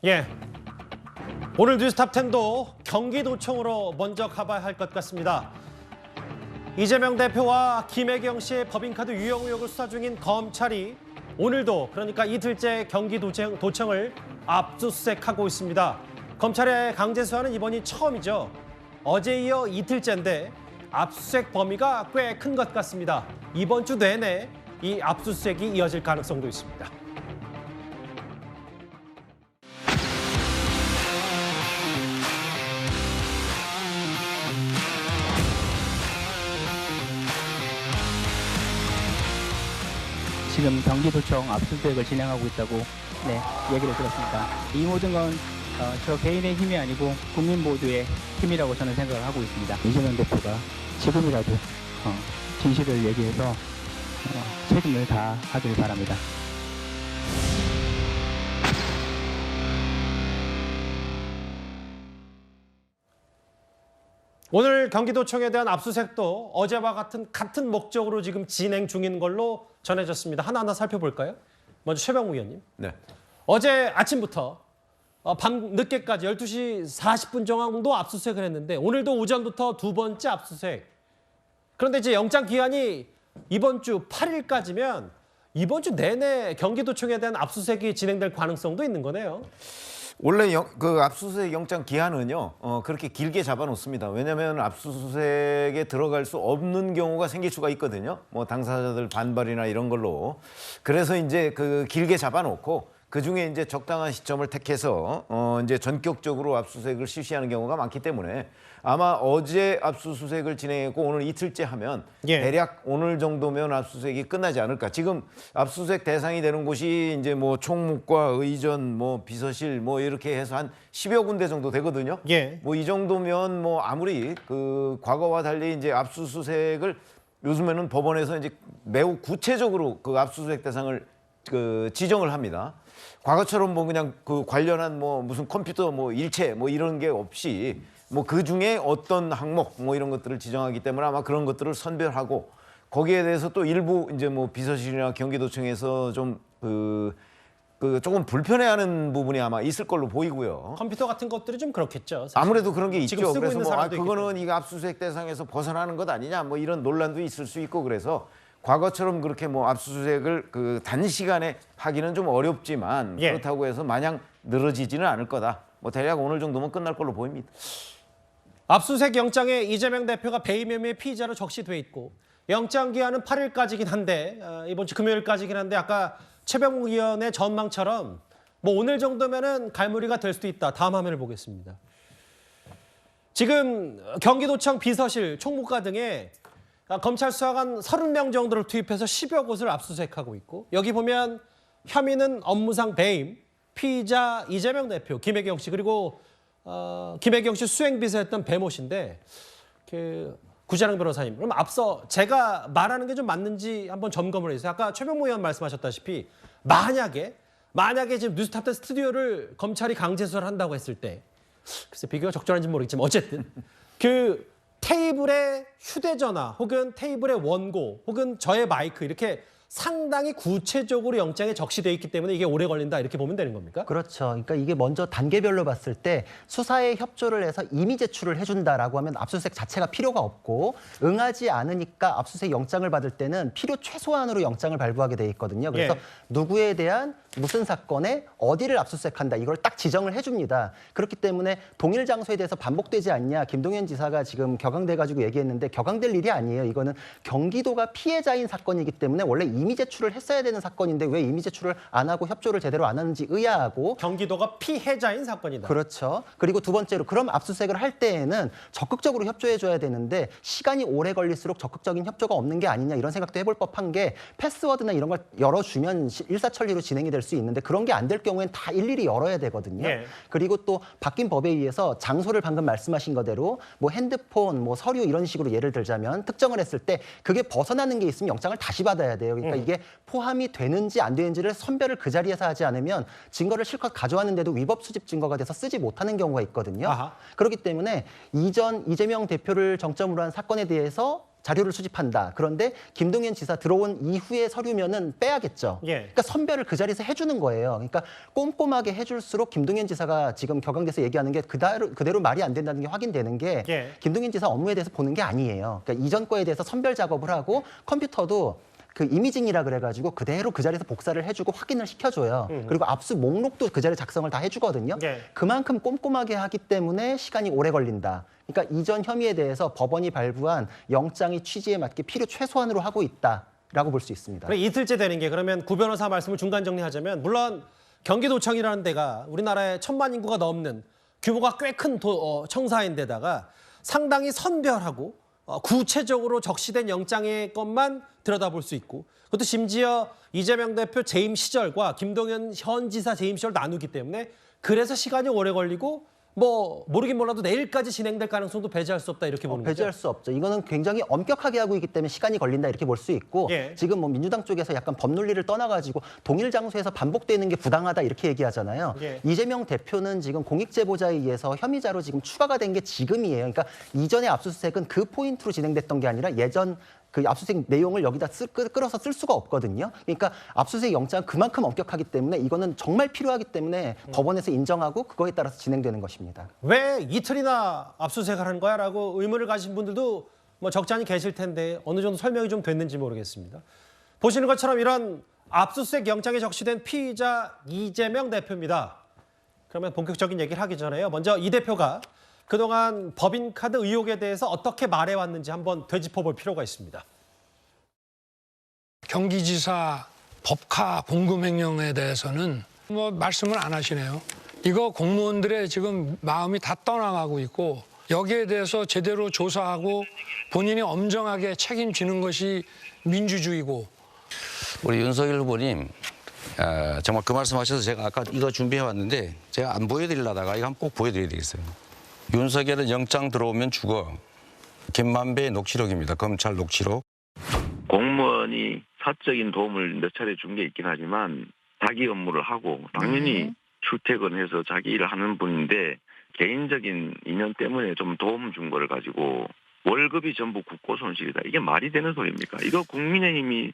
예. 오늘 뉴스탑10도 경기도청으로 먼저 가봐야 할 것 같습니다. 이재명 대표와 김혜경 씨의 법인카드 유용 의혹을 수사 중인 검찰이 오늘도 그러니까 이틀째 경기도청을 압수수색하고 있습니다. 검찰의 강제 수사는 이번이 처음이죠. 어제 이어 이틀째인데 압수수색 범위가 꽤 큰 것 같습니다. 이번 주 내내 이 압수수색이 이어질 가능성도 있습니다. 지금 경기도청 압수수색을 진행하고 있다고 얘기를 들었습니다. 이 모든 건 저 개인의 힘이 아니고 국민 모두의 힘이라고 저는 생각을 하고 있습니다. 이재명 대표가 지금이라도 진실을 얘기해서 책임을 다하길 바랍니다. 오늘 경기도청에 대한 압수수색도 어제와 같은 목적으로 지금 진행 중인 걸로 전해졌습니다. 하나하나 살펴볼까요? 먼저 최병욱 의원님. 네. 어제 아침부터 밤 늦게까지 12시 40분 정도 압수수색을 했는데 오늘도 오전부터 두 번째 압수수색. 그런데 이제 영장 기한이 이번 주 8일까지면 이번 주 내내 경기도청에 대한 압수수색이 진행될 가능성도 있는 거네요. 원래 그 압수수색 영장 기한은요 그렇게 길게 잡아놓습니다. 왜냐하면 압수수색에 들어갈 수 없는 경우가 생길 수가 있거든요. 뭐 당사자들 반발이나 이런 걸로. 그래서 이제 그 길게 잡아놓고 그 중에 이제 적당한 시점을 택해서 이제 전격적으로 압수수색을 실시하는 경우가 많기 때문에 아마 어제 압수수색을 진행했고 오늘 이틀째 하면 대략 오늘 정도면 압수수색이 끝나지 않을까. 지금 압수수색 대상이 되는 곳이 이제 뭐 총무과, 의전, 뭐 비서실 뭐 이렇게 해서 한 10여 군데 정도 되거든요. 뭐 이 정도면 뭐 아무리 그 과거와 달리 이제 압수수색을 요즘에는 법원에서 이제 매우 구체적으로 그 압수수색 대상을 그 지정을 합니다. 과거처럼 뭐 그냥 그 관련한 뭐 무슨 컴퓨터 뭐 일체 뭐 이런 게 없이 뭐 그 중에 어떤 항목 뭐 이런 것들을 지정하기 때문에 아마 그런 것들을 선별하고 거기에 대해서 또 일부 이제 뭐 비서실이나 경기도청에서 좀 조금 불편해하는 부분이 아마 있을 걸로 보이고요. 컴퓨터 같은 것들이 좀 그렇겠죠. 사실. 아무래도 그런 게 있죠. 지금 쓰고 그래서 있는 뭐 사람도 그거는 이거 압수수색 대상에서 벗어나는 것 아니냐 뭐 이런 논란도 있을 수 있고 그래서 과거처럼 그렇게 뭐 압수수색을 그 단시간에 하기는 좀 어렵지만 그렇다고 해서 마냥 늘어지지는 않을 거다. 뭐 대략 오늘 정도면 끝날 걸로 보입니다. 압수수색 영장에 이재명 대표가 배임 혐의의 피의자로 적시돼 있고 영장 기한은 8일까지긴 한데 이번 주 금요일까지긴 한데 아까 최병욱 의원의 전망처럼 뭐 오늘 정도면은 갈무리가 될 수도 있다. 다음 화면을 보겠습니다. 지금 경기도청 비서실, 총무과 등에 검찰 수사관 30명 정도를 투입해서 10여 곳을 압수수색하고 있고 여기 보면 혐의는 업무상 배임, 피의자 이재명 대표, 김혜경 씨 그리고 김혜경 씨 수행비서였던 배모 씨인데 그 구자랑 변호사님 그럼 앞서 제가 말하는 게 좀 맞는지 한번 점검을 해주세요. 아까 최병무 의원 말씀하셨다시피 만약에 지금 뉴스탑10 스튜디오를 검찰이 강제 수사를 한다고 했을 때 글쎄 비교가 적절한지 모르겠지만 어쨌든 그 테이블에 휴대전화 혹은 테이블에 원고 혹은 저의 마이크 이렇게 상당히 구체적으로 영장에 적시되어 있기 때문에 이게 오래 걸린다 이렇게 보면 되는 겁니까? 그렇죠. 그러니까 이게 먼저 단계별로 봤을 때 수사에 협조를 해서 이미 제출을 해준다라고 하면 압수수색 자체가 필요가 없고 응하지 않으니까 압수수색 영장을 받을 때는 필요 최소한으로 영장을 발부하게 돼 있거든요. 그래서 누구에 대한 무슨 사건에 어디를 압수수색한다 이걸 딱 지정을 해줍니다. 그렇기 때문에 동일 장소에 대해서 반복되지 않냐 김동연 지사가 지금 격앙돼가지고 얘기했는데 격앙될 일이 아니에요. 이거는 경기도가 피해자인 사건이기 때문에 원래 이미 제출을 했어야 되는 사건인데 왜 이미 제출을 안 하고 협조를 제대로 안 하는지 의아하고 경기도가 피해자인 사건이다. 그렇죠. 그리고 두 번째로 그럼 압수수색을 할 때에는 적극적으로 협조해줘야 되는데 시간이 오래 걸릴수록 적극적인 협조가 없는 게 아니냐 이런 생각도 해볼 법한 게 패스워드나 이런 걸 열어주면 일사천리로 진행이 될 수 있는데 그런 게 안 될 경우엔 다 일일이 열어야 되거든요. 그리고 또 바뀐 법에 의해서 장소를 방금 말씀하신 거대로 뭐 핸드폰, 뭐 서류 이런 식으로 예를 들자면 특정을 했을 때 그게 벗어나는 게 있으면 영장을 다시 받아야 돼요. 그러니까 이게 포함이 되는지 안 되는지를 선별을 그 자리에서 하지 않으면 증거를 실컷 가져왔는데도 위법 수집 증거가 돼서 쓰지 못하는 경우가 있거든요. 그렇기 때문에 이재명 대표를 정점으로 한 사건에 대해서 자료를 수집한다. 그런데 김동연 지사 들어온 이후의 서류면은 빼야겠죠. 예. 그러니까 선별을 그 자리에서 해주는 거예요. 그러니까 꼼꼼하게 해줄수록 김동연 지사가 지금 격앙돼서 얘기하는 게 그대로 말이 안 된다는 게 확인되는 게 예. 김동연 지사 업무에 대해서 보는 게 아니에요. 그러니까 이전 거에 대해서 선별 작업을 하고 컴퓨터도 그 이미징이라 그래가지고 그대로 그 자리에서 복사를 해주고 확인을 시켜줘요. 그리고 압수 목록도 그 자리에 작성을 다 해주거든요. 예. 그만큼 꼼꼼하게 하기 때문에 시간이 오래 걸린다. 그러니까 이전 혐의에 대해서 법원이 발부한 영장이 취지에 맞게 필요 최소한으로 하고 있다라고 볼 수 있습니다. 그래 이틀째 되는 게 그러면 구 변호사 말씀을 중간 정리하자면 물론 경기도청이라는 데가 우리나라에 1000만 인구가 넘는 규모가 꽤 큰 청사인데다가 상당히 선별하고 구체적으로 적시된 영장의 것만 들여다볼 수 있고 그것도 심지어 이재명 대표 재임 시절과 김동연 현 지사 재임 시절 나누기 때문에 그래서 시간이 오래 걸리고 뭐 모르긴 몰라도 내일까지 진행될 가능성도 배제할 수 없다 이렇게 보는 거죠. 배제할 수 없죠. 이거는 굉장히 엄격하게 하고 있기 때문에 시간이 걸린다 이렇게 볼 수 있고 예. 지금 뭐 민주당 쪽에서 약간 법 논리를 떠나가지고 동일 장소에서 반복되는 게 부당하다 이렇게 얘기하잖아요. 예. 이재명 대표는 지금 공익제보자에 의해서 혐의자로 지금 추가가 된 게 지금이에요. 그러니까 이전의 압수수색은 그 포인트로 진행됐던 게 아니라 예전 그 압수수색 내용을 여기다 끌어서 쓸 수가 없거든요. 그러니까 압수수색 영장은 그만큼 엄격하기 때문에 이거는 정말 필요하기 때문에 법원에서 인정하고 그거에 따라서 진행되는 것입니다. 왜 이틀이나 압수수색을 하는 거야라고 의문을 가진 분들도 뭐 적지 않이 계실 텐데 어느 정도 설명이 좀 됐는지 모르겠습니다. 보시는 것처럼 이런 압수수색 영장에 적시된 피의자 이재명 대표입니다. 그러면 본격적인 얘기를 하기 전에요. 먼저 이 대표가 그동안 법인카드 의혹에 대해서 어떻게 말해왔는지 한번 되짚어볼 필요가 있습니다. 경기지사 법카 공금횡령에 대해서는 뭐 말씀을 안 하시네요. 이거 공무원들의 지금 마음이 다 떠나가고 있고 여기에 대해서 제대로 조사하고 본인이 엄정하게 책임지는 것이 민주주의고. 우리 윤석열 후보님 정말 그 말씀하셔서 제가 아까 이거 준비해 왔는데 제가 안 보여드리려다가 이거 한번 꼭 보여드려야 되겠어요. 윤석열은 영장 들어오면 죽어. 김만배의 녹취록입니다. 검찰 녹취록. 공무원이 사적인 도움을 몇 차례 준 게 있긴 하지만 자기 업무를 하고 당연히 출퇴근해서 자기 일을 하는 분인데 개인적인 인연 때문에 좀 도움 준 거를 가지고 월급이 전부 국고 손실이다. 이게 말이 되는 소리입니까? 이거 국민의힘이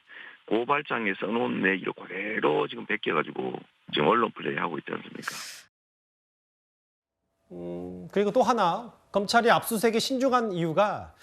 고발장에 써놓은 내기를 그대로 지금 베껴가지고 지금 언론 플레이하고 있지 않습니까? 그리고 또 하나 검찰이 압수수색에 신중한 이유가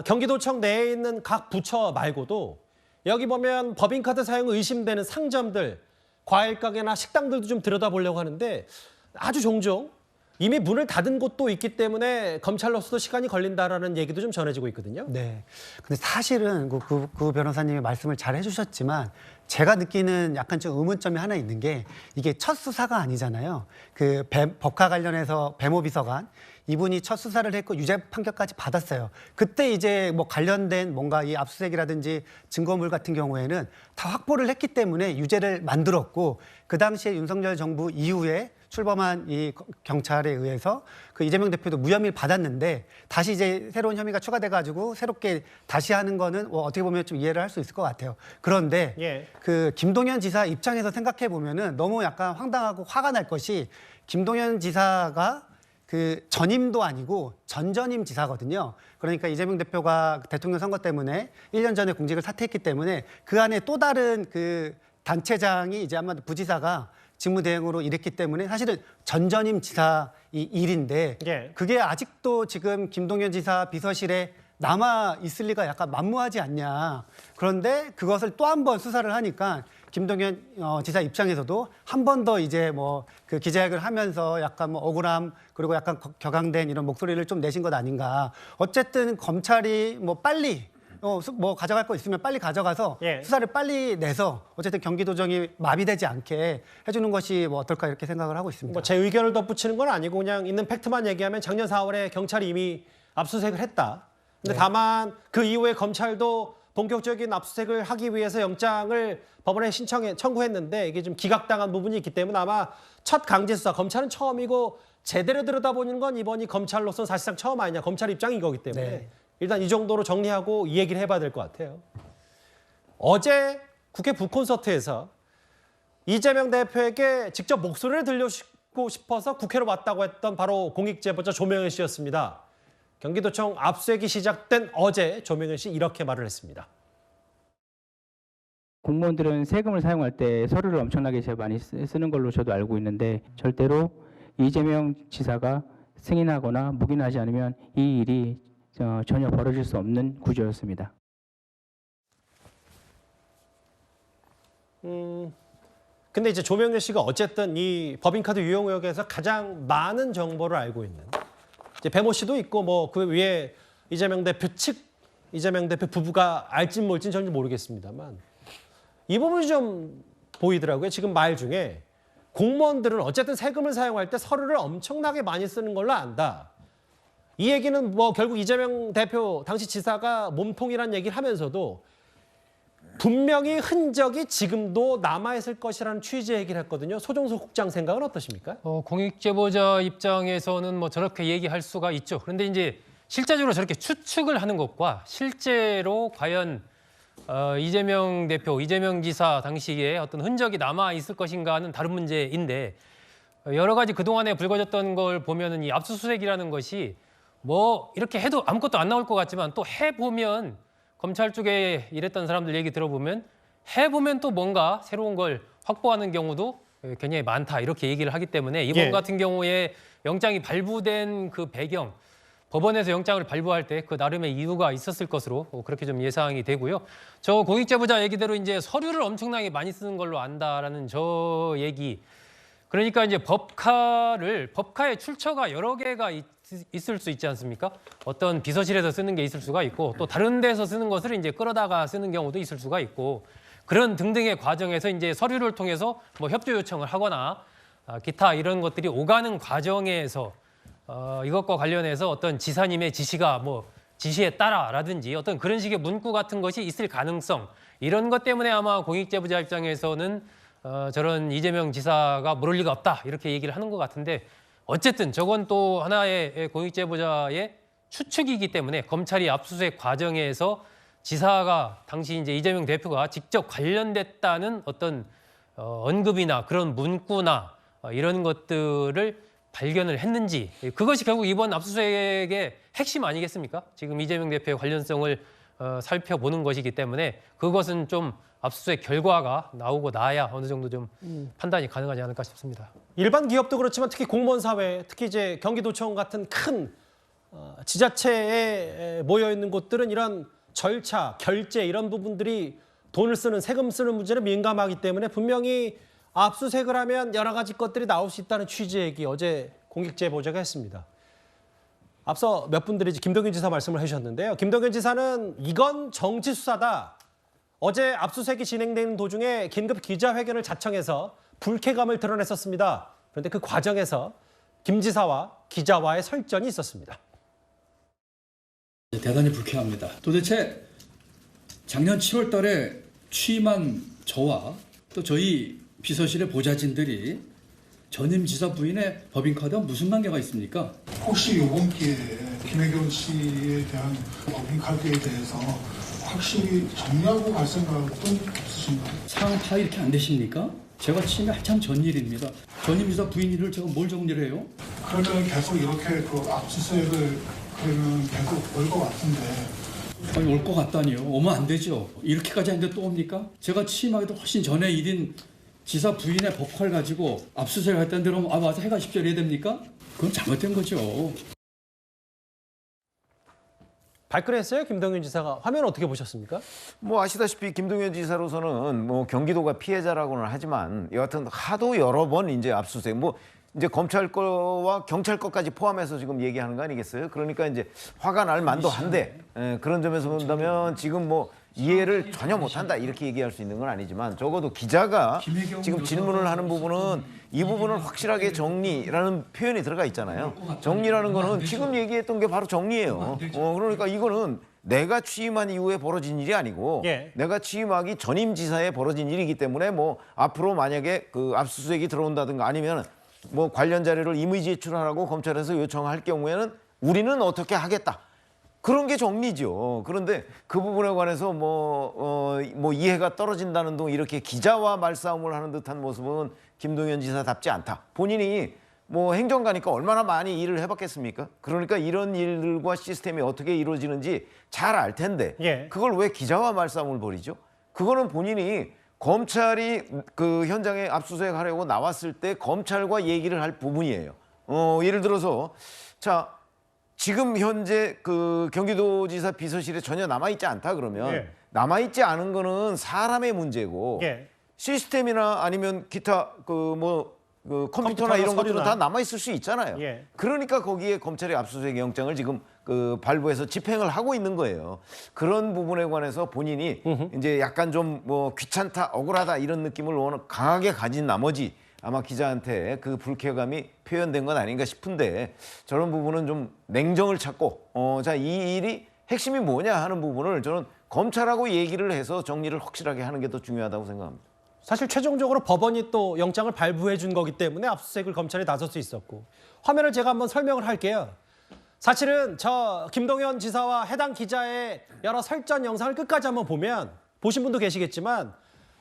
경기도청 내에 있는 각 부처 말고도 여기 보면 법인카드 사용 의심되는 상점들, 과일가게나 식당들도 좀 들여다보려고 하는데 아주 종종 이미 문을 닫은 곳도 있기 때문에 검찰로서도 시간이 걸린다라는 얘기도 좀 전해지고 있거든요. 네. 근데 사실은 그 변호사님이 말씀을 잘 해주셨지만 제가 느끼는 약간 좀 의문점이 하나 있는 게 이게 첫 수사가 아니잖아요. 그 법카 관련해서 배모 비서관 이분이 첫 수사를 했고 유죄 판결까지 받았어요. 그때 이제 뭐 관련된 뭔가 이 압수수색이라든지 증거물 같은 경우에는 다 확보를 했기 때문에 유죄를 만들었고 그 당시에 윤석열 정부 이후에 출범한 이 경찰에 의해서 그 이재명 대표도 무혐의를 받았는데 다시 이제 새로운 혐의가 추가돼가지고 새롭게 다시 하는 거는 어떻게 보면 좀 이해를 할 수 있을 것 같아요. 그런데 예. 그 김동연 지사 입장에서 생각해 보면은 너무 약간 황당하고 화가 날 것이 김동연 지사가 그 전임도 아니고 전전임 지사거든요. 그러니까 이재명 대표가 대통령 선거 때문에 1년 전에 공직을 사퇴했기 때문에 그 안에 또 다른 그 단체장이 이제 아마 부지사가 직무대행으로 일했기 때문에 사실은 전전임 지사 이 일인데 예. 그게 아직도 지금 김동연 지사 비서실에 남아 있을 리가 약간 만무하지 않냐. 그런데 그것을 또 한 번 수사를 하니까 김동연 지사 입장에서도 한 번 더 이제 뭐 그 기자회견을 하면서 약간 뭐 억울함 그리고 약간 격앙된 이런 목소리를 좀 내신 것 아닌가. 어쨌든 검찰이 뭐 빨리 뭐 가져갈 거 있으면 빨리 가져가서 예. 수사를 빨리 내서 어쨌든 경기도정이 마비되지 않게 해주는 것이 뭐 어떨까 이렇게 생각을 하고 있습니다. 뭐 제 의견을 덧붙이는 건 아니고 그냥 있는 팩트만 얘기하면 작년 4월에 경찰이 이미 압수수색을 했다. 근데 다만 그 이후에 검찰도 본격적인 압수수색을 하기 위해서 영장을 법원에 청구했는데 이게 좀 기각당한 부분이 있기 때문에 아마 첫 강제 수사, 검찰은 처음이고 제대로 들여다보는 건 이번이 검찰로서는 사실상 처음 아니냐. 검찰 입장인 거기 때문에 네. 일단 이 정도로 정리하고 이 얘기를 해봐야 될 것 같아요. 어제 국회 북콘서트에서 이재명 대표에게 직접 목소리를 들려주고 싶어서 국회로 왔다고 했던 바로 공익제보자 조명현 씨였습니다. 경기도청 압수수색이 시작된 어제 조명현 씨 이렇게 말을 했습니다. 공무원들은 세금을 사용할 때 서류를 엄청나게 많이 쓰는 걸로 저도 알고 있는데 절대로 이재명 지사가 승인하거나 묵인하지 않으면 이 일이 전혀 벌어질 수 없는 구조였습니다. 근데 이제 조명래 씨가 어쨌든 이 법인카드 유용 의혹에서 가장 많은 정보를 알고 있는 이제 배모 씨도 있고 뭐 그 위에 이재명 대표 측 이재명 대표 부부가 알진 뭘진 저는 모르겠습니다만 이 부분이 좀 보이더라고요. 지금 말 중에 공무원들은 어쨌든 세금을 사용할 때 서류를 엄청나게 많이 쓰는 걸로 안다. 이 얘기는 뭐 결국 이재명 대표 당시 지사가 몸통이란 얘기를 하면서도 분명히 흔적이 지금도 남아있을 것이라는 취지의 얘기를 했거든요. 소종석 국장 생각은 어떠십니까? 공익제보자 입장에서는 뭐 저렇게 얘기할 수가 있죠. 그런데 이제 실제적으로 저렇게 추측을 하는 것과 실제로 과연 이재명 대표, 이재명 지사 당시에 어떤 흔적이 남아있을 것인가는 다른 문제인데 여러 가지 그동안에 불거졌던 걸 보면은 이 압수수색이라는 것이 뭐 이렇게 해도 아무것도 안 나올 것 같지만 또 해보면 검찰 쪽에 일했던 사람들 얘기 들어보면 해보면 또 뭔가 새로운 걸 확보하는 경우도 굉장히 많다 이렇게 얘기를 하기 때문에 이번 같은 경우에 영장이 발부된 그 배경 법원에서 영장을 발부할 때 그 나름의 이유가 있었을 것으로 그렇게 좀 예상이 되고요. 저 공익제보자 얘기대로 이제 서류를 엄청나게 많이 쓰는 걸로 안다라는 저 얘기. 그러니까 이제 법카의 출처가 여러 개가 있을 수 있지 않습니까? 어떤 비서실에서 쓰는 게 있을 수가 있고 또 다른 데서 쓰는 것을 이제 끌어다가 쓰는 경우도 있을 수가 있고 그런 등등의 과정에서 이제 서류를 통해서 뭐 협조 요청을 하거나 기타 이런 것들이 오가는 과정에서 이것과 관련해서 어떤 지사님의 지시가 뭐 지시에 따라라든지 어떤 그런 식의 문구 같은 것이 있을 가능성 이런 것 때문에 아마 공익제보자 입장에서는 저런 이재명 지사가 모를 리가 없다 이렇게 얘기를 하는 것 같은데 어쨌든 저건 또 하나의 공익제보자의 추측이기 때문에 검찰이 압수수색 과정에서 지사가 당시 이제 이재명 대표가 직접 관련됐다는 어떤 언급이나 그런 문구나 이런 것들을 발견을 했는지 그것이 결국 이번 압수수색의 핵심 아니겠습니까? 지금 이재명 대표의 관련성을 살펴보는 것이기 때문에 그것은 좀 압수수색 결과가 나오고 나야 어느 정도 좀 판단이 가능하지 않을까 싶습니다. 일반 기업도 그렇지만 특히 공무원 사회, 특히 이제 경기도청 같은 큰 지자체에 모여 있는 곳들은 이런 절차, 결제 이런 부분들이 돈을 쓰는 세금 쓰는 문제는 민감하기 때문에 분명히 압수수색을 하면 여러 가지 것들이 나올 수 있다는 취지의 얘기 어제 공익제보자가 했습니다. 앞서 몇 분들이 이제 김동연 지사 말씀을 해주셨는데요. 김동연 지사는 이건 정치 수사다. 어제 압수수색이 진행되는 도중에 긴급 기자회견을 자청해서 불쾌감을 드러냈었습니다. 그런데 그 과정에서 김 지사와 기자와의 설전이 있었습니다. 대단히 불쾌합니다. 도대체 작년 7월 달에 취임한 저와 또 저희 비서실의 보좌진들이 전임 지사 부인의 법인카드와 무슨 관계가 있습니까? 혹시 이번 기회에 김혜경 씨에 대한 법인카드에 대해서 확실히 정리하고 갈 생각은 없으신가요? 상황 파악이 이렇게 안 되십니까? 제가 취임이 한참 전 일입니다. 전임 지사 부인 일을 제가 뭘 정리를 해요? 그러면 계속 이렇게 그 압수수색을 그러면 계속 올 것 같은데. 아니 올 것 같다니요. 오면 안 되죠. 이렇게까지 하는데 또 옵니까? 제가 취임하기도 훨씬 전에 일인 지사 부인의 법카를 가지고 압수수색 했다는 대로 와서 해가십시오 이래야 됩니까? 그건 잘못된 거죠. 발끈했어요, 김동연 지사가. 화면 어떻게 보셨습니까? 뭐 아시다시피 김동연 지사로서는 뭐 경기도가 피해자라고는 하지만 여하튼 하도 여러 번 이제 압수수색 뭐 이제 검찰 거와 경찰 것까지 포함해서 지금 얘기하는 거 아니겠어요? 그러니까 이제 화가 날 만도 한데 그런 점에서 본다면 지금 뭐 이해를 전혀 못한다 이렇게 얘기할 수 있는 건 아니지만 적어도 기자가 지금 질문을 하는 부분은 이 부분은 확실하게 정리라는 표현이 들어가 있잖아요. 정리라는 거는 지금 얘기했던 게 바로 정리예요. 그러니까 이거는 내가 취임한 이후에 벌어진 일이 아니고 내가 취임하기 전임 지사에 벌어진 일이기 때문에 뭐 앞으로 만약에 그 압수수색이 들어온다든가 아니면 뭐 관련 자료를 임의 제출하라고 검찰에서 요청할 경우에는 우리는 어떻게 하겠다. 그런 게 정리죠. 그런데 그 부분에 관해서 뭐 이해가 떨어진다는 둥 이렇게 기자와 말싸움을 하는 듯한 모습은 김동연 지사답지 않다. 본인이 뭐 행정가니까 얼마나 많이 일을 해봤겠습니까? 그러니까 이런 일들과 시스템이 어떻게 이루어지는지 잘 알 텐데 예. 그걸 왜 기자와 말싸움을 벌이죠? 그거는 본인이 검찰이 그 현장에 압수수색하려고 나왔을 때 검찰과 얘기를 할 부분이에요. 예를 들어서 자 지금 현재 그 경기도지사 비서실에 전혀 남아있지 않다 그러면 예. 남아있지 않은 거는 사람의 문제고 예. 시스템이나 아니면 기타 그 컴퓨터나 이런 것들은 서류나. 다 남아 있을 수 있잖아요. 예. 그러니까 거기에 검찰의 압수수색 영장을 지금 그 발부해서 집행을 하고 있는 거예요. 그런 부분에 관해서 본인이 이제 약간 좀 뭐 귀찮다, 억울하다 이런 느낌을 워낙 강하게 가진 나머지 아마 기자한테 그 불쾌감이 표현된 건 아닌가 싶은데 저런 부분은 좀 냉정을 찾고 자, 이 일이 핵심이 뭐냐 하는 부분을 저는 검찰하고 얘기를 해서 정리를 확실하게 하는 게 더 중요하다고 생각합니다. 사실 최종적으로 법원이 또 영장을 발부해 준 거기 때문에 압수수색을 검찰이 나설 수 있었고 화면을 제가 한번 설명을 할게요. 사실은 저 김동연 지사와 해당 기자의 여러 설전 영상을 끝까지 한번 보면 보신 분도 계시겠지만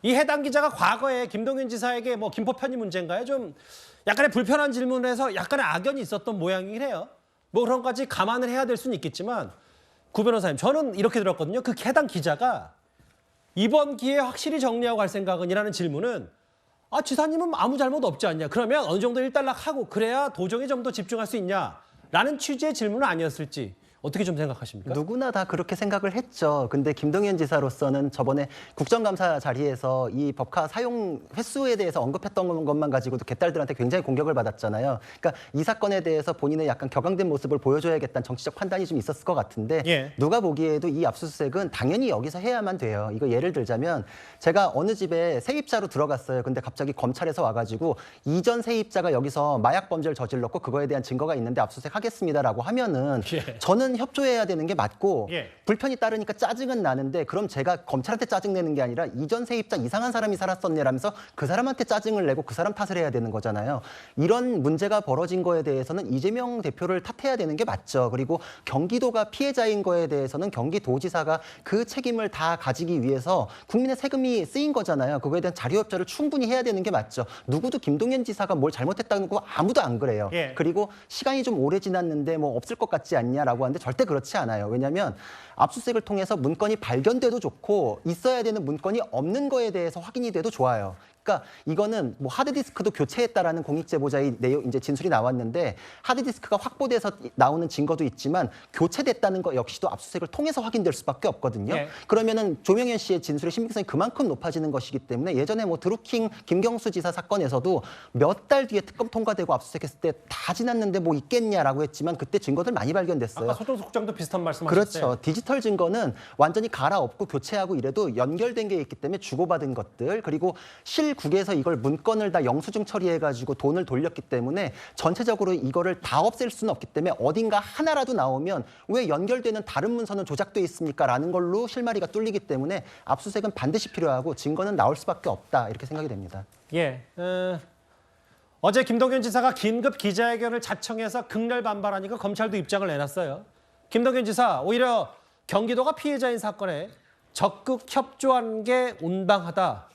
이 해당 기자가 과거에 김동연 지사에게 뭐 김포 편의 문제인가요? 좀 약간의 불편한 질문을 해서 약간의 악연이 있었던 모양이긴 해요. 뭐 그런 것까지 감안을 해야 될 수는 있겠지만 구 변호사님 저는 이렇게 들었거든요. 그 해당 기자가 이번 기회에 확실히 정리하고 갈 생각은 이라는 질문은 아 지사님은 아무 잘못 없지 않냐. 그러면 어느 정도 일단락하고 그래야 도정에 좀 더 집중할 수 있냐라는 취지의 질문은 아니었을지 어떻게 좀 생각하십니까? 누구나 다 그렇게 생각을 했죠. 근데 김동연 지사로서는 저번에 국정감사 자리에서 이 법카 사용 횟수에 대해서 언급했던 것만 가지고도 개딸들한테 굉장히 공격을 받았잖아요. 그러니까 이 사건에 대해서 본인의 약간 격앙된 모습을 보여줘야겠다는 정치적 판단이 좀 있었을 것 같은데 예. 누가 보기에도 이 압수수색은 당연히 여기서 해야만 돼요. 이거 예를 들자면 제가 어느 집에 세입자로 들어갔어요. 근데 갑자기 검찰에서 와가지고 이전 세입자가 여기서 마약 범죄를 저질렀고 그거에 대한 증거가 있는데 압수수색하겠습니다라고 하면은 예. 저는 협조해야 되는 게 맞고 예. 불편이 따르니까 짜증은 나는데 그럼 제가 검찰한테 짜증내는 게 아니라 이전 세입자 이상한 사람이 살았었네라면서 그 사람한테 짜증을 내고 그 사람 탓을 해야 되는 거잖아요. 이런 문제가 벌어진 거에 대해서는 이재명 대표를 탓해야 되는 게 맞죠. 그리고 경기도가 피해자인 거에 대해서는 경기도지사가 그 책임을 다 가지기 위해서 국민의 세금이 쓰인 거잖아요. 그거에 대한 자료 협조를 충분히 해야 되는 게 맞죠. 누구도 김동연 지사가 뭘 잘못했다는 거 아무도 안 그래요. 예. 그리고 시간이 좀 오래 지났는데 뭐 없을 것 같지 않냐라고 하는데 절대 그렇지 않아요. 왜냐하면 압수수색을 통해서 문건이 발견돼도 좋고 있어야 되는 문건이 없는 거에 대해서 확인이 돼도 좋아요. 그러니까 이거는 뭐 하드디스크도 교체했다라는 공익제보자의 내용 이제 진술이 나왔는데 하드디스크가 확보돼서 나오는 증거도 있지만 교체됐다는 거 역시도 압수수색을 통해서 확인될 수밖에 없거든요. 네. 그러면은 조명현 씨의 진술의 신빙성이 그만큼 높아지는 것이기 때문에 예전에 뭐 드루킹 김경수 지사 사건에서도 몇 달 뒤에 특검 통과되고 압수수색했을 때 다 지났는데 뭐 있겠냐라고 했지만 그때 증거들 많이 발견됐어요. 아까 소정 속장도 비슷한 말씀하셨어요. 그렇죠. 디지털 증거는 완전히 갈아엎고 교체하고 이래도 연결된 게 있기 때문에 주고받은 것들 그리고 실국에서 이걸 문건을 다 영수증 처리해가지고 돈을 돌렸기 때문에 전체적으로 이거를 다 없앨 수는 없기 때문에 어딘가 하나라도 나오면 왜 연결되는 다른 문서는 조작돼 있습니까? 라는 걸로 실마리가 뚫리기 때문에 압수수색은 반드시 필요하고 증거는 나올 수밖에 없다 이렇게 생각이 됩니다. 예. 어제 김동연 지사가 긴급 기자회견을 자청해서 극렬 반발하니까 검찰도 입장을 내놨어요. 김동연 지사 오히려 경기도가 피해자인 사건에 적극 협조한 게 온당하다.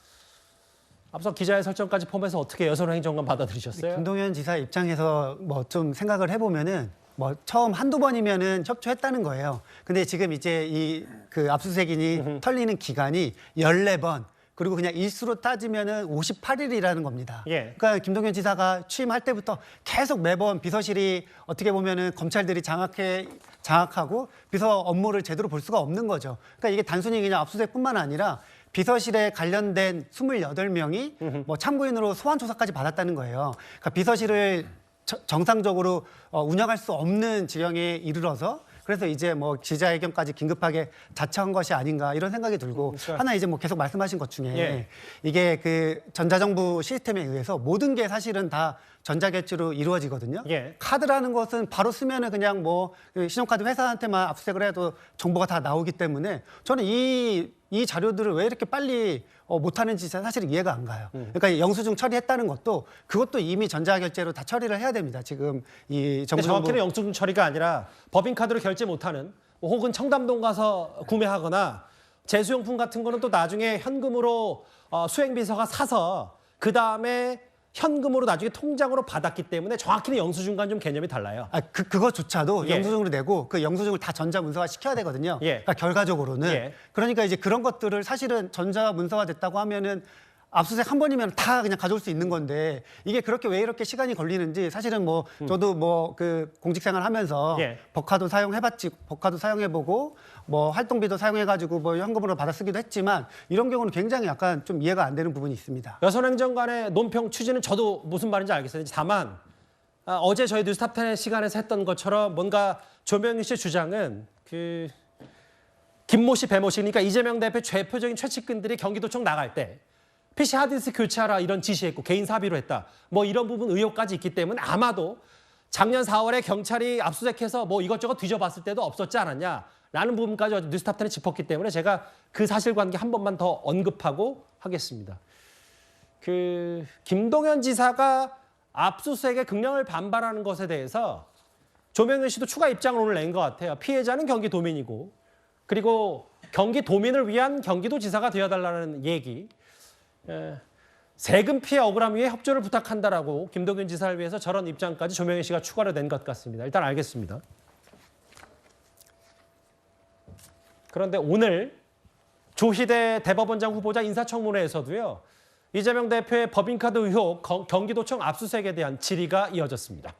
앞서 기자의 설정까지 포함해서 어떻게 여선 행정관 받아들이셨어요? 김동연 지사 입장에서 뭐 좀 생각을 해보면은 뭐 처음 한두 번이면은 협조했다는 거예요. 근데 지금 이제 이 그 압수수색인이 털리는 기간이 14번. 그리고 그냥 일수로 따지면은 58일이라는 겁니다. 예. 그러니까 김동연 지사가 취임할 때부터 계속 매번 비서실이 어떻게 보면은 검찰들이 장악하고 비서 업무를 제대로 볼 수가 없는 거죠. 그러니까 이게 단순히 그냥 압수수색뿐만 아니라 비서실에 관련된 28명이 뭐 참고인으로 소환 조사까지 받았다는 거예요. 그러니까 비서실을 정상적으로 운영할 수 없는 지경에 이르러서 그래서 이제 뭐 기자회견까지 긴급하게 자처한 것이 아닌가 이런 생각이 들고 하나 이제 뭐 계속 말씀하신 것 중에 예. 이게 그 전자정부 시스템에 의해서 모든 게 사실은 다 전자결제로 이루어지거든요. 예. 카드라는 것은 바로 쓰면은 그냥 뭐 신용카드 회사한테만 압수수색을 해도 정보가 다 나오기 때문에 저는 이 자료들을 왜 이렇게 빨리 못하는지 사실 이해가 안 가요. 그러니까 영수증 처리했다는 것도 그것도 이미 전자결제로 다 처리를 해야 됩니다. 지금 이 정부 정확히는 영수증 처리가 아니라 법인카드로 결제 못하는 혹은 청담동 가서 구매하거나 제수용품 같은 거는 또 나중에 현금으로 수행비서가 사서 그다음에 현금으로 나중에 통장으로 받았기 때문에 정확히는 영수증과는 좀 개념이 달라요. 그거조차도 예. 영수증으로 내고 그 영수증을 다 전자문서화 시켜야 되거든요. 예. 그러니까 결과적으로는. 예. 그러니까 이제 그런 것들을 사실은 전자문서화 됐다고 하면은 압수수색 한 번이면 다 그냥 가져올 수 있는 건데 이게 그렇게 왜 이렇게 시간이 걸리는지 사실은 뭐 저도 뭐 그 공직생활 하면서 예. 법카도 사용해봤지, 법카도 사용해보고 뭐 활동비도 사용해가지고 뭐 현금으로 받아 쓰기도 했지만 이런 경우는 굉장히 약간 좀 이해가 안 되는 부분이 있습니다. 여선행정관의 논평 취지는 저도 무슨 말인지 알겠어요. 다만 어제 저희 뉴스탑10 시간에서 했던 것처럼 뭔가 조명희 씨의 주장은 그 김모 씨, 배모 씨, 그러니까 이재명 대표 대표적인 최측근들이 경기도청 나갈 때 PC 하드디스크 교체하라 이런 지시했고 개인 사비로 했다. 뭐 이런 부분 의혹까지 있기 때문에 아마도 작년 4월에 경찰이 압수수색해서 뭐 이것저것 뒤져봤을 때도 없었지 않았냐라는 부분까지 어제 뉴스탑10이 짚었기 때문에 제가 그 사실관계 한 번만 더 언급하고 하겠습니다. 그 김동연 지사가 압수수색에 극령을 반발하는 것에 대해서 조명현 씨도 추가 입장을 오늘 낸 것 같아요. 피해자는 경기도민이고 그리고 경기도민을 위한 경기도지사가 되어달라는 얘기. 세금 피해 억울함 위에 협조를 부탁한다라고 김동연 지사를 위해서 저런 입장까지 조명희 씨가 추가로 낸 것 같습니다. 일단 알겠습니다. 그런데 오늘 조희대 대법원장 후보자 인사청문회에서도요. 이재명 대표의 법인카드 의혹 경기도청 압수수색에 대한 질의가 이어졌습니다.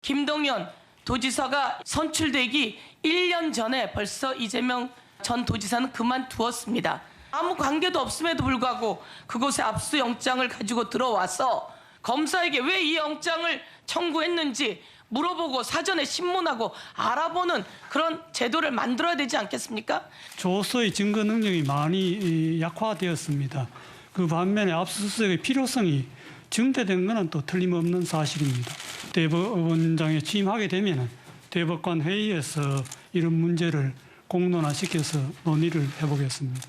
김동연 도지사가 선출되기 1년 전에 벌써 이재명 전 도지사는 그만두었습니다. 아무 관계도 없음에도 불구하고 그곳에 압수영장을 가지고 들어와서 검사에게 왜 이 영장을 청구했는지 물어보고 사전에 신문하고 알아보는 그런 제도를 만들어야 되지 않겠습니까? 조서의 증거 능력이 많이 약화되었습니다. 그 반면에 압수수색의 필요성이 증대된 것은 또 틀림없는 사실입니다. 대법원장에 취임하게 되면 대법관 회의에서 이런 문제를 공론화시켜서 논의를 해보겠습니다.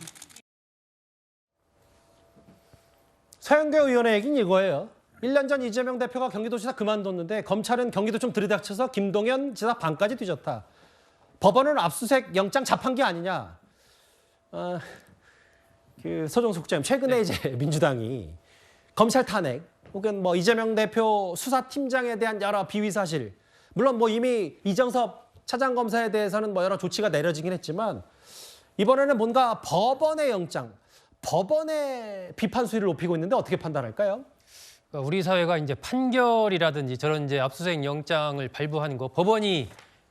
서영교 의원의 얘기는 이거예요. 1년 전 이재명 대표가 경기도지사 그만뒀는데 검찰은 경기도청 들이닥쳐서 김동연 지사 방까지 뒤졌다. 법원은 압수수색 영장 자판기 아니냐. 그 서정석 국장님 최근에 이제 민주당이 검찰 탄핵 혹은 뭐 이재명 대표 수사팀장에 대한 여러 비위 사실 물론 뭐 이미 이정섭 차장검사에 대해서는 뭐 여러 조치가 내려지긴 했지만 이번에는 뭔가 법원의 영장 법원의 비판 수위를 높이고 있는데 어떻게 판단할까요? 우리 사회가 이제 판결이라든지 저런 이제 압수수색 영장을 발부하는 거 법원이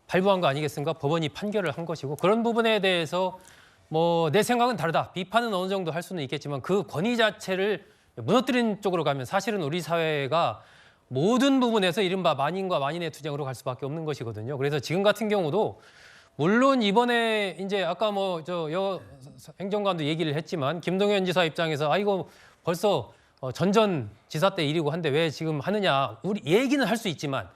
발부한 거 아니겠습니까? 법원이 판결을 한 것이고 그런 부분에 대해서 뭐 내 생각은 다르다. 비판은 어느 정도 할 수는 있겠지만 그 권위 자체를 무너뜨리는 쪽으로 가면 사실은 우리 사회가 모든 부분에서 이른바 만인과 만인의 투쟁으로 갈 수밖에 없는 것이거든요. 그래서 지금 같은 경우도 물론 이번에 이제 아까 뭐 저 여 행정관도 얘기를 했지만 김동연 지사 입장에서 아 이거 벌써 전전 지사 때 일이고 한데 왜 지금 하느냐 우리 얘기는 할 수 있지만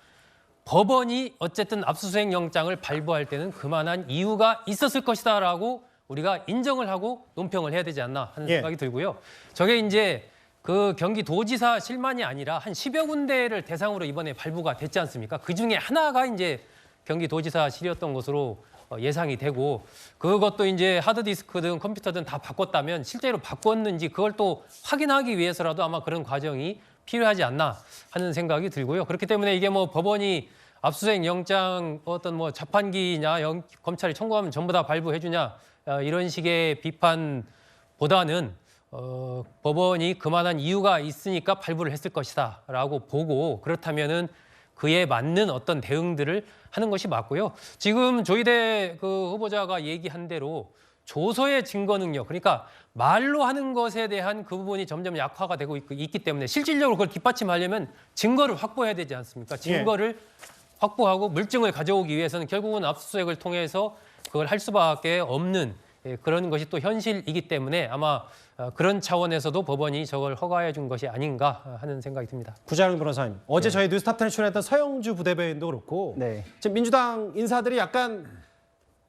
법원이 어쨌든 압수수색 영장을 발부할 때는 그만한 이유가 있었을 것이다라고 우리가 인정을 하고 논평을 해야 되지 않나 하는 생각이 들고요. 저게 이제 그 경기도지사실만이 아니라 한 10여 군데를 대상으로 이번에 발부가 됐지 않습니까? 그중에 하나가 이제 경기도지사실이었던 것으로 예상이 되고 그것도 이제 하드디스크든 컴퓨터든 다 바꿨다면 실제로 바꿨는지 그걸 또 확인하기 위해서라도 아마 그런 과정이 필요하지 않나 하는 생각이 들고요. 그렇기 때문에 이게 뭐 법원이 압수수색 영장 어떤 뭐 자판기냐 검찰이 청구하면 전부 다 발부해 주냐 이런 식의 비판보다는 법원이 그만한 이유가 있으니까 발부를 했을 것이다라고 보고 그렇다면은 그에 맞는 어떤 대응들을 하는 것이 맞고요. 지금 조희대 그 후보자가 얘기한 대로 조서의 증거 능력, 그러니까 말로 하는 것에 대한 그 부분이 점점 약화가 되고 있기 때문에 실질적으로 그걸 뒷받침하려면 증거를 확보해야 되지 않습니까? 증거를 확보하고 물증을 가져오기 위해서는 결국은 압수수색을 통해서 그걸 할 수밖에 없는 그런 것이 또 현실이기 때문에 아마 그런 차원에서도 법원이 저걸 허가해 준 것이 아닌가 하는 생각이 듭니다. 구자영 변호사님, 어제 저희 뉴스탑10에 출연했던 서영주 부대변인도 그렇고 지금 민주당 인사들이 약간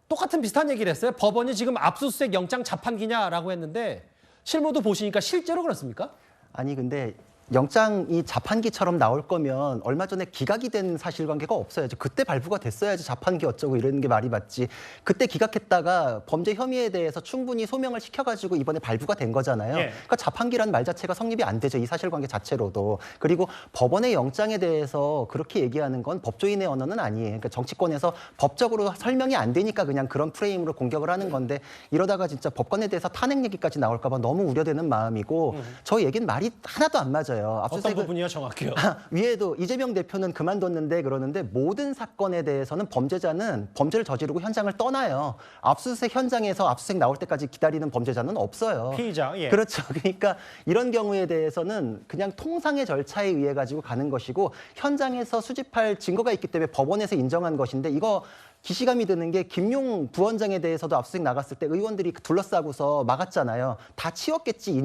똑같은 비슷한 얘기를 했어요. 법원이 지금 압수수색 영장 자판기냐라고 했는데 실무도 보시니까 실제로 그렇습니까? 아니 근데 영장이 자판기처럼 나올 거면 얼마 전에 기각이 된 사실관계가 없어야죠. 그때 발부가 됐어야지 자판기 어쩌고 이러는 게 말이 맞지. 그때 기각했다가 범죄 혐의에 대해서 충분히 소명을 시켜가지고 이번에 발부가 된 거잖아요. 예. 그러니까 자판기란 말 자체가 성립이 안 되죠. 이 사실관계 자체로도. 그리고 법원의 영장에 대해서 그렇게 얘기하는 건 법조인의 언어는 아니에요. 그러니까 정치권에서 법적으로 설명이 안 되니까 그냥 그런 프레임으로 공격을 하는 건데 이러다가 진짜 법관에 대해서 탄핵 얘기까지 나올까 봐 너무 우려되는 마음이고 저 얘기는 말이 하나도 안 맞아요. 어떤 부분이요, 정확히요? 위에도 이재명 대표는 그만뒀는데 그러는데 모든 사건에 대해서는 범죄자는 범죄를 저지르고 현장을 떠나요. 압수수색 현장에서 압수수색 나올 때까지 기다리는 범죄자는 없어요. 피의자, 예. 그렇죠. 그러니까 이런 경우에 대해서는 그냥 통상의 절차에 의해 가지고 가는 것이고 현장에서 수집할 증거가 있기 때문에 법원에서 인정한 것인데 이거 기시감이 드는 게 김용 부원장에 대해서도 압수수색 나갔을 때 의원들이 둘러싸고서 막았잖아요. 다 치웠겠지,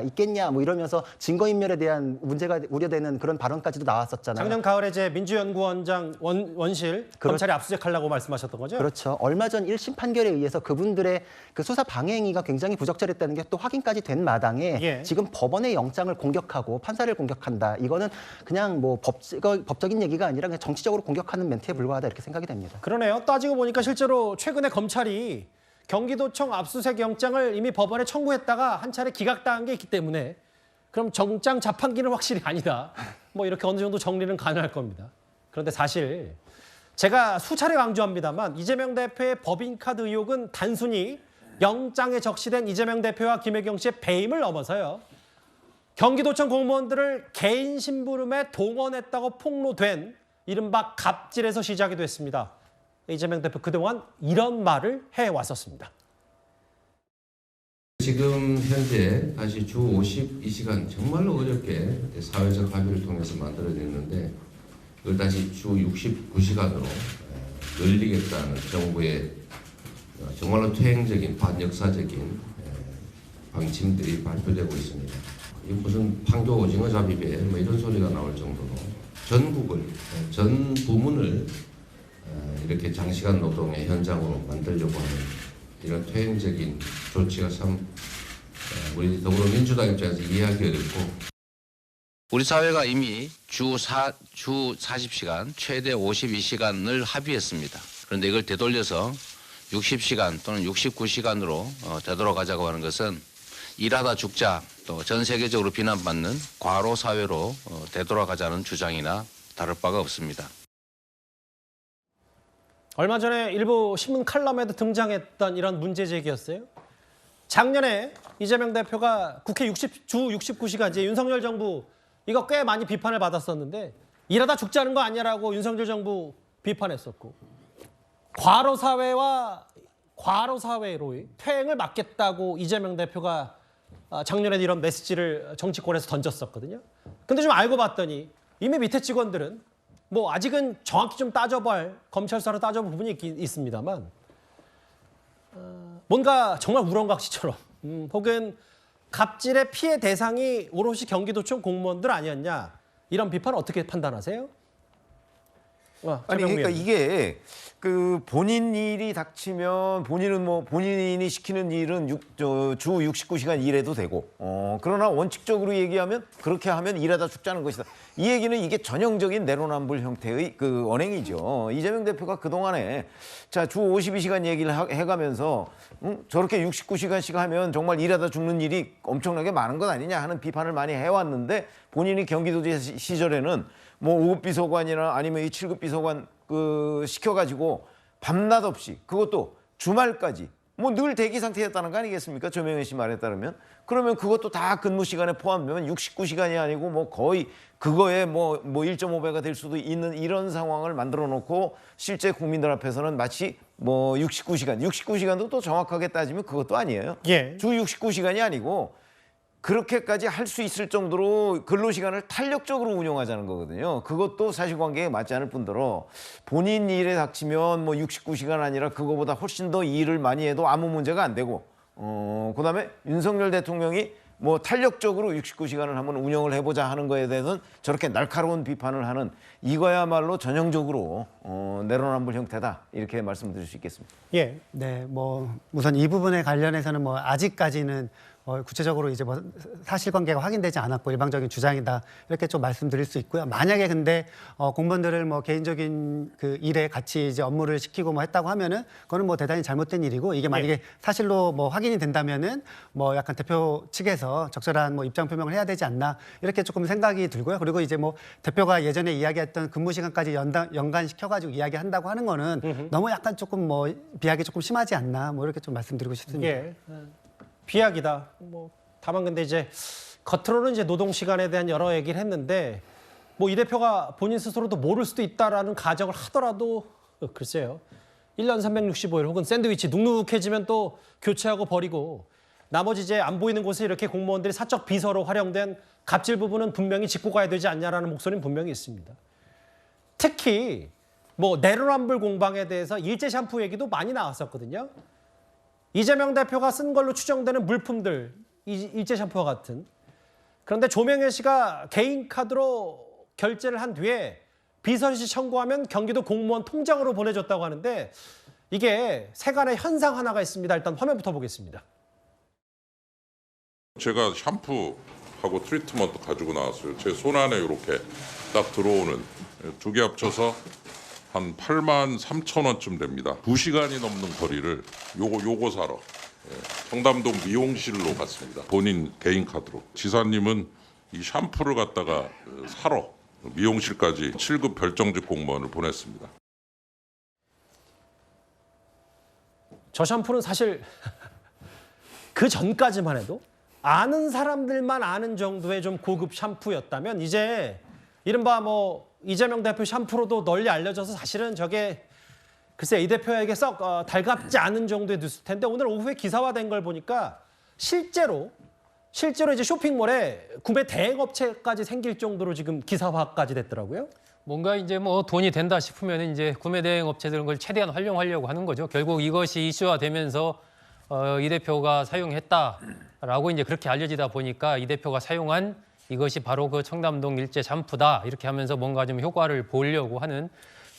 있겠냐 뭐 이러면서 증거인멸에 대한 문제가 우려되는 그런 발언까지도 나왔었잖아요. 작년 가을에 제 민주연구원장 원실 검찰이 압수수색하려고 말씀하셨던 거죠? 그렇죠. 얼마 전 1심 판결에 의해서 그분들의 그 수사 방해행위가 굉장히 부적절했다는 게 또 확인까지 된 마당에 예. 지금 법원의 영장을 공격하고 판사를 공격한다. 이거는 그냥 뭐 법적인 얘기가 아니라 그냥 정치적으로 공격하는 멘트에 불과하다 이렇게 생각이 됩니다. 그러네요. 따지고 보니까 실제로 최근에 검찰이 경기도청 압수수색 영장을 이미 법원에 청구했다가 한 차례 기각당한 게 있기 때문에 그럼 정장 자판기는 확실히 아니다. 뭐 이렇게 어느 정도 정리는 가능할 겁니다. 그런데 사실 제가 수차례 강조합니다만 이재명 대표의 법인카드 의혹은 단순히 영장에 적시된 이재명 대표와 김혜경 씨의 배임을 넘어서요. 경기도청 공무원들을 개인 심부름에 동원했다고 폭로된 이른바 갑질에서 시작이 됐습니다. 이재명 대표 그동안 이런 말을 해왔었습니다. 지금 현재 다시 주 52시간 정말로 어렵게 사회적 합의를 통해서 만들어냈는데 이걸 다시 주 69시간으로 늘리겠다는 정부의 정말로 퇴행적인 반역사적인 방침들이 발표되고 있습니다. 이 무슨 판교 오징어 잡이배 뭐 이런 소리가 나올 정도로 전국을 전 부문을 이렇게 장시간 노동의 현장으로 만들려고 하는 이런 퇴행적인 조치가 참 우리 더불어민주당 입장에서 이해하기 어렵고 우리 사회가 이미 주 40시간, 최대 52시간을 합의했습니다. 그런데 이걸 되돌려서 60시간 또는 69시간으로 되돌아가자고 하는 것은 일하다 죽자 또 전 세계적으로 비난받는 과로 사회로 되돌아가자는 주장이나 다를 바가 없습니다. 얼마 전에 일부 신문 칼럼에도 등장했던 이런 문제 제기였어요. 작년에 이재명 대표가 국회 주 69시간제 윤석열 정부 이거 꽤 많이 비판을 받았었는데 일하다 죽자는 거 아니냐라고 윤석열 정부 비판했었고 과로 사회로의 퇴행을 막겠다고 이재명 대표가 작년에 이런 메시지를 정치권에서 던졌었거든요. 근데 좀 알고 봤더니 이미 밑에 직원들은 뭐 아직은 정확히 좀 검찰 수사로 따져볼 부분이 있습니다만 뭔가 정말 우렁각시처럼 혹은 갑질의 피해 대상이 오롯이 경기도청 공무원들 아니었냐 이런 비판 어떻게 판단하세요? 아니 그러니까 이게 그 본인 일이 닥치면 본인은 뭐 본인이 시키는 일은 주 69시간 일해도 되고 그러나 원칙적으로 얘기하면 그렇게 하면 일하다 죽자는 것이다. 이 얘기는 이게 전형적인 내로남불 형태의 그 언행이죠. 이재명 대표가 그동안에 자 주 52시간 얘기를 해가면서 저렇게 69시간씩 하면 정말 일하다 죽는 일이 엄청나게 많은 것 아니냐 하는 비판을 많이 해왔는데 본인이 경기도지사 시절에는 뭐 5급 비서관이나 아니면 이 7급 비서관 시켜가지고 밤낮 없이 그것도 주말까지 뭐 늘 대기 상태였다는 거 아니겠습니까? 조명현 씨 말에 따르면. 그러면 그것도 다 근무 시간에 포함되면 69시간이 아니고 뭐 거의 그거에 뭐 1.5배가 될 수도 있는 이런 상황을 만들어 놓고 실제 국민들 앞에서는 마치 뭐 69시간도 또 정확하게 따지면 그것도 아니에요. 예. 주 69시간이 아니고 그렇게까지 할 수 있을 정도로 근로시간을 탄력적으로 운영하자는 거거든요. 그것도 사실관계에 맞지 않을 뿐더러 본인 일에 닥치면 뭐 69시간 아니라 그거보다 훨씬 더 일을 많이 해도 아무 문제가 안 되고 그다음에 윤석열 대통령이 뭐 탄력적으로 69시간을 한번 운영을 해보자 하는 거에 대해서는 저렇게 날카로운 비판을 하는 이거야말로 전형적으로 내로남불 형태다 이렇게 말씀드릴 수 있겠습니다. 예. 네, 뭐 우선 이 부분에 관련해서는 뭐 아직까지는 구체적으로 이제 뭐 사실관계가 확인되지 않았고 일방적인 주장이다 이렇게 좀 말씀드릴 수 있고요. 만약에 근데 공무원들을 뭐 개인적인 그 일에 같이 이제 업무를 시키고 뭐 했다고 하면은 그거는 뭐 대단히 잘못된 일이고 이게 만약에 사실로 뭐 확인이 된다면은 뭐 약간 대표 측에서 적절한 뭐 입장 표명을 해야 되지 않나 이렇게 조금 생각이 들고요. 그리고 이제 뭐 대표가 예전에 이야기했던 근무 시간까지 연간시켜가지고 이야기한다고 하는 거는 너무 약간 조금 뭐 비약이 조금 심하지 않나 뭐 이렇게 좀 말씀드리고 싶습니다. 예. 비약이다. 뭐 다만 근데 이제 겉으로는 이제 노동 시간에 대한 여러 얘기를 했는데 뭐 이 대표가 본인 스스로도 모를 수도 있다라는 가정을 하더라도 글쎄요. 1년 365일 혹은 샌드위치 눅눅해지면 또 교체하고 버리고 나머지 이제 안 보이는 곳에 이렇게 공무원들이 사적 비서로 활용된 갑질 부분은 분명히 짚고 가야 되지 않냐라는 목소리는 분명히 있습니다. 특히 뭐 내로남불 공방에 대해서 일제 샴푸 얘기도 많이 나왔었거든요. 이재명 대표가 쓴 걸로 추정되는 물품들, 일제 샴푸와 같은. 그런데 조명현 씨가 개인 카드로 결제를 한 뒤에 비서실 청구하면 경기도 공무원 통장으로 보내줬다고 하는데 이게 세간의 현상 하나가 있습니다. 일단 화면부터 보겠습니다. 제가 샴푸하고 트리트먼트 가지고 나왔어요. 제 손 안에 이렇게 딱 들어오는 두 개 합쳐서 한 83,000원쯤 됩니다. 2시간이 넘는 거리를 요거 사러 청담동 미용실로 갔습니다. 본인 개인 카드로. 지사님은 이 샴푸를 갖다가 사러 미용실까지 7급 별정직 공무원을 보냈습니다. 저 샴푸는 사실 그 전까지만 해도 아는 사람들만 아는 정도의 좀 고급 샴푸였다면 이제 이른바 뭐 이재명 대표 샴푸로도 널리 알려져서 사실은 저게 글쎄 이 대표에게 썩 달갑지 않은 정도의 뉴스 텐데 오늘 오후에 기사화된 걸 보니까 실제로 이제 쇼핑몰에 구매 대행업체까지 생길 정도로 지금 기사화까지 됐더라고요. 뭔가 이제 뭐 돈이 된다 싶으면 이제 구매 대행 업체들은 그걸 최대한 활용하려고 하는 거죠. 결국 이것이 이슈화되면서 이 대표가 사용했다라고 이제 그렇게 알려지다 보니까 이 대표가 사용한 이것이 바로 그 청담동 일제 샴푸다 이렇게 하면서 뭔가 좀 효과를 보려고 하는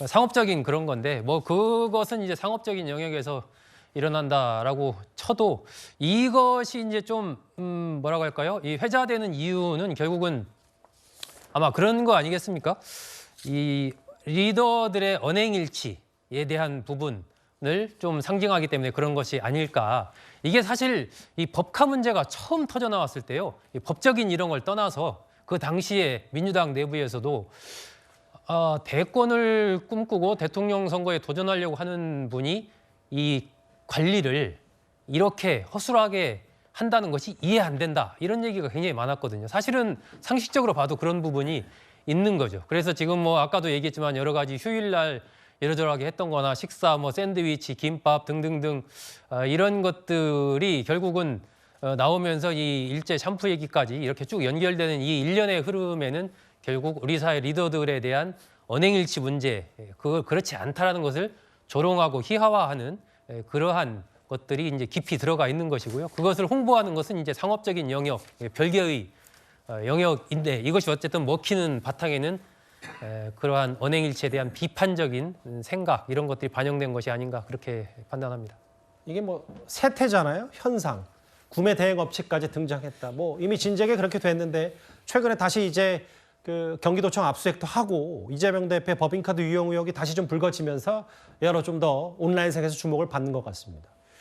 상업적인 그런 건데 뭐 그것은 이제 상업적인 영역에서 일어난다라고 쳐도 이것이 이제 좀 뭐라고 할까요? 이 회자되는 이유는 결국은 아마 그런 거 아니겠습니까? 이 리더들의 언행일치에 대한 부분을 좀 상징하기 때문에 그런 것이 아닐까. 이게 사실 이 법카 문제가 처음 터져 나왔을 때요. 이 법적인 이런 걸 떠나서 그 당시에 민주당 내부에서도 대권을 꿈꾸고 대통령 선거에 도전하려고 하는 분이 이 관리를 이렇게 허술하게 한다는 것이 이해 안 된다. 이런 얘기가 굉장히 많았거든요. 사실은 상식적으로 봐도 그런 부분이 있는 거죠. 그래서 지금 뭐 아까도 얘기했지만 여러 가지 휴일날 이러저러하게 했던 거나 식사, 뭐 샌드위치, 김밥 등등등 이런 것들이 결국은 나오면서 이 일제 샴푸 얘기까지 이렇게 쭉 연결되는 이 일련의 흐름에는 결국 우리 사회 리더들에 대한 언행일치 문제, 그렇지 않다라는 것을 조롱하고 희화화하는 그러한 것들이 이제 깊이 들어가 있는 것이고요. 그것을 홍보하는 것은 이제 상업적인 영역, 별개의 영역인데 이것이 어쨌든 먹히는 바탕에는 그러한 언행일치에 대한 비판적인 생각 이런 것들이 반영된 것이 아닌가 그렇게 판단합니다. 이게 뭐 세태잖아요. 현상. 구매 대행 업체까지 등장했다. 뭐 이미 진작에 그렇게 됐는데 최근에 다시 이제 그 경기도청 압수수색도 하고 이재명 대표의 법인카드 유용 의혹이 다시 좀 불거지면서 여러 좀 더 온라인상에서 주목을 받는 것 같습니다.